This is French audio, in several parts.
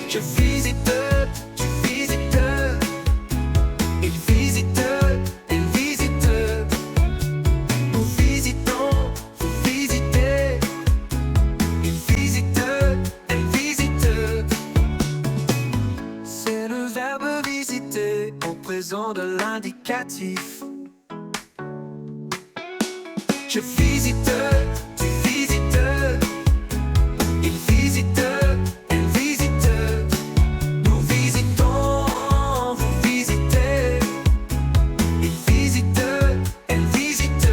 Je visite, tu visites, il visite, elle visite, nous visitons, vous visitez, il visite, elle visite. C'est le verbe visiter au présent de l'indicatif. Je visite, tu visites, il visite, elle visite, nous visitons, vous visitez, il visite, elle visite.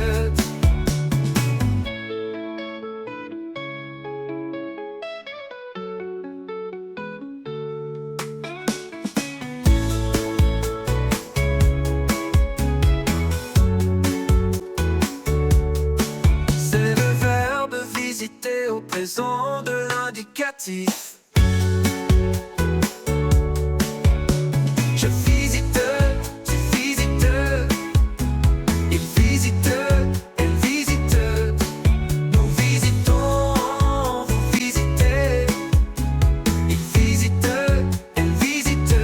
C'est le verbe visiter au présent de l'indicatif. Je visite, tu visites, il visite, elle visite, nous visitons, vous visitez, il visite, elle visite.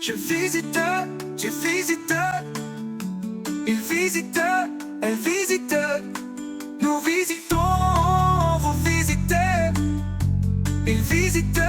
Je visite, tu visites, il visite, elle visite, nous visitons, vous visitez, il visite.